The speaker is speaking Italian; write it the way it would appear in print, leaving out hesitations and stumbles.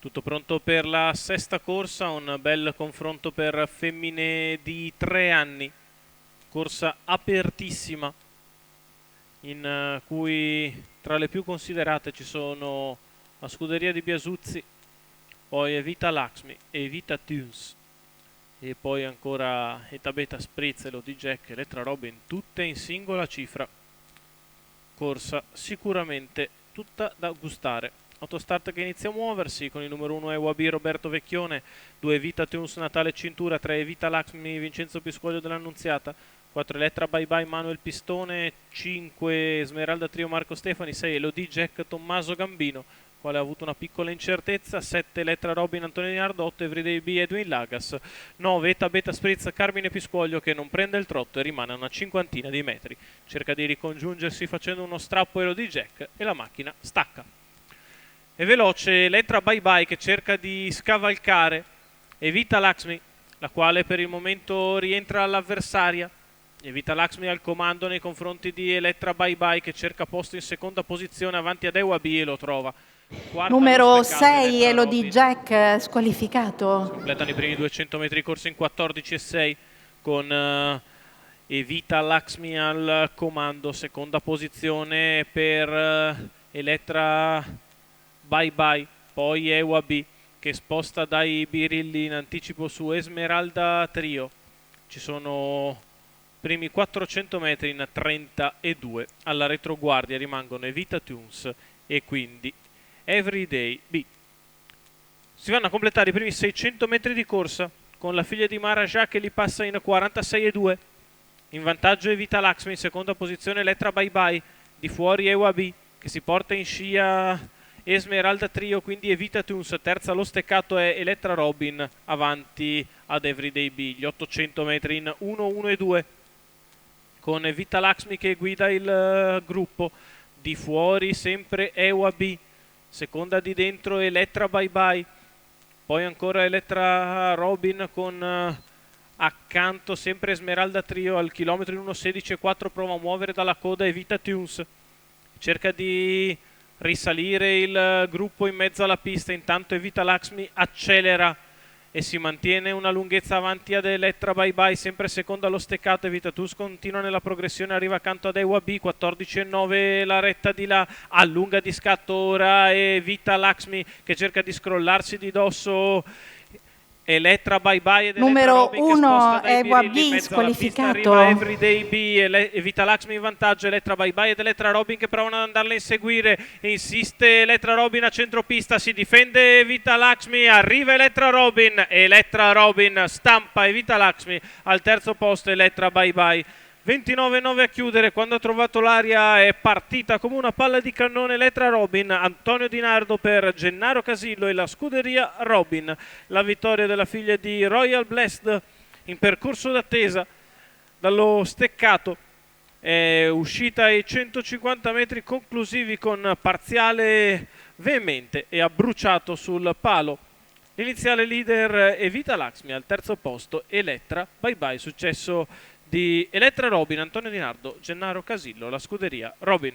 Tutto pronto per la sesta corsa, un bel confronto per femmine di 3 anni, corsa apertissima in cui tra le più considerate ci sono la scuderia di Biasuzzi, poi Evita Lakshmi e Evita Tunes e poi ancora Eta Beta Spritz, Elodie Jack e Elettra Robin, tutte in singola cifra. Corsa sicuramente tutta da gustare. Autostart che inizia a muoversi con il numero 1 Ewa B Roberto Vecchione, 2 Evita Tunes Natale Cintura, 3 Evita Lakshmi Vincenzo Piscoglio dell'Annunziata, 4 Elettra Bye Bye Manuel Pistone, 5 Smeralda Trio Marco Stefani, 6 Elodie Jack Tommaso Gambino, quale ha avuto una piccola incertezza, 7 Elettra Robin Antonio Dinardo, 8 Everyday B Edwin Lagas, 9 Eta Beta Spritz Carmine Piscoglio che non prende il trotto e rimane a una cinquantina di metri. Cerca di ricongiungersi facendo uno strappo Elodie Jack e la macchina stacca. È veloce Elettra Bye Bye che cerca di scavalcare Evita Lakshmi, la quale per il momento rientra all'avversaria. Evita Lakshmi al comando nei confronti di Elettra Bye Bye che cerca posto in seconda posizione avanti ad Ewa B e lo trova. Quarta Numero steccato, 6 Elettra Elodie Robin. Jack squalificato. Completano i primi 200 metri di corsa in 14,6 con Evita Lakshmi al comando, seconda posizione per Elettra Bye Bye, poi Ewa B che sposta dai birilli in anticipo su Esmeralda Trio. Ci sono primi 400 metri in 32. Alla retroguardia rimangono Evita Tunes e quindi Everyday B. Si vanno a completare i primi 600 metri di corsa con la figlia di Maharaja che li passa in 46,2. In vantaggio Evita Lakshmi, in seconda posizione Elettra Bye Bye, di fuori Ewa B che si porta in scia Esmeralda Trio, quindi Evita Tunes, terza allo steccato è Elettra Robin avanti ad Everyday B, gli 800 metri in 1-1-2 con Evita Lakshmi che guida il gruppo, di fuori sempre Ewa B, seconda di dentro Elettra Bye Bye, poi ancora Elettra Robin con accanto sempre Esmeralda Trio al chilometro in 1.16,4 prova a muovere dalla coda Evita Tunes, cerca di risalire il gruppo in mezzo alla pista, intanto Evita Lakshmi accelera e si mantiene una lunghezza avanti ad Elettra Bye Bye, sempre seconda allo steccato. Evita Tunes continua nella progressione, arriva accanto ad Ewa B, 14,9 la retta di là, allunga di scatto ora Evita Lakshmi che cerca di scrollarsi di dosso Elettra Bye Bye ed Numero Elettra Robin 1 che Ewa birilli in B mezzo alla pista, squalificato. arriva Everyday B, Evita Lakshmi in vantaggio, Elettra Bye Bye ed Elettra Robin che provano ad andarla a inseguire, insiste Elettra Robin a centropista, si difende Evita Lakshmi, arriva Elettra Robin stampa Evita Lakshmi al terzo posto, Elettra Bye Bye 29,9 a chiudere. Quando ha trovato l'aria è partita come una palla di cannone Elettra Robin, Antonio Dinardo per Gennaro Casillo e la scuderia Robin. La vittoria della figlia di Royal Blessed in percorso d'attesa dallo steccato, è uscita ai 150 metri conclusivi con parziale veemente e ha bruciato sul palo. L'iniziale leader Evita Lakshmi, al terzo posto Elettra Bye Bye, successo di Elettra Robin, Antonio Dinardo, Gennaro Casillo, la scuderia Robin.